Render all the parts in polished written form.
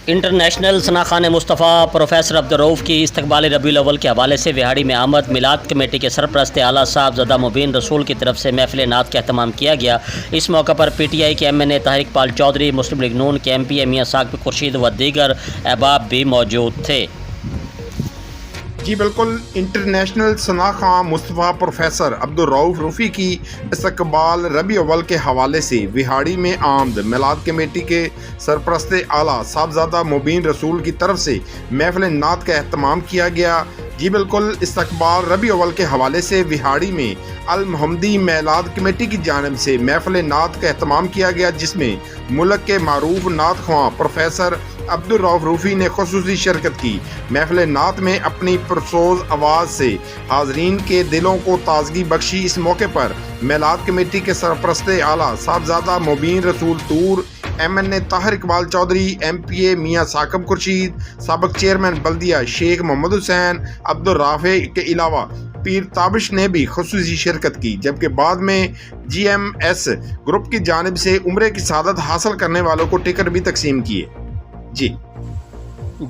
International ثناخان مصطفیٰ professor Abdul Rauf کی استقبال ربیع الاول کے حوالے سے وہاڑی میں آمد میلاد کمیٹی کے سرپرست اعلیٰ صاحبزادہ مبین رسول کی طرف سے محفل نعت کا اہتمام کیا گیا۔ اس موقع پر پی ٹی آئی کے ایم این اے طاہر اقبال چودھری، مسلم لیگ نون کے ایم پی اے میاں ثاقب خورشید و دیگر احباب بھی موجود تھے۔ جی بالکل، انٹرنیشنل ثناخان مصطفیٰ پروفیسر عبدالرؤف روفی کی استقبال ربیع اول کے حوالے سے وہاڑی میں آمد میلاد کمیٹی کے سرپرست اعلیٰ صاحبزادہ مبین رسول کی طرف سے محفل نعت کا اہتمام کیا گیا۔ جی بالکل، استقبال ربیع اول کے حوالے سے وہاڑی میں المحمدی میلاد کمیٹی کی جانب سے محفل نعت کا اہتمام کیا گیا، جس میں ملک کے معروف نعت خواں پروفیسر عبدالرؤف روفی نے خصوصی شرکت کی۔ محفل نعت میں اپنی پرسوز آواز سے حاضرین کے دلوں کو تازگی بخشی۔ اس موقع پر میلاد کمیٹی کے سرپرست اعلیٰ صاحبزادہ مبین رسول طور، ایم این اے طاہر اقبال چودھری، ایم پی اے میاں ثاقب خورشید، سابق چیئرمین بلدیہ شیخ محمد حسین عبدالرافع کے علاوہ پیر تابش نے بھی خصوصی شرکت کی، جبکہ بعد میں جی ایم ایس گروپ کی جانب سے عمرے کی سعادت حاصل کرنے والوں کو ٹکٹ بھی تقسیم کیے۔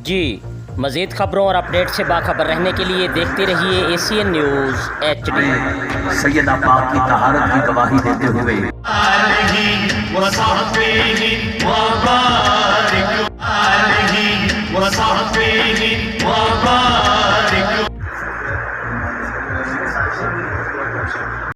جی مزید خبروں اور اپڈیٹ سے باخبر رہنے کے لیے دیکھتے رہیے ایشین نیوز ایچ ڈی۔ سیدہ پاک کی طہارت کی گواہی دیتے ہوئے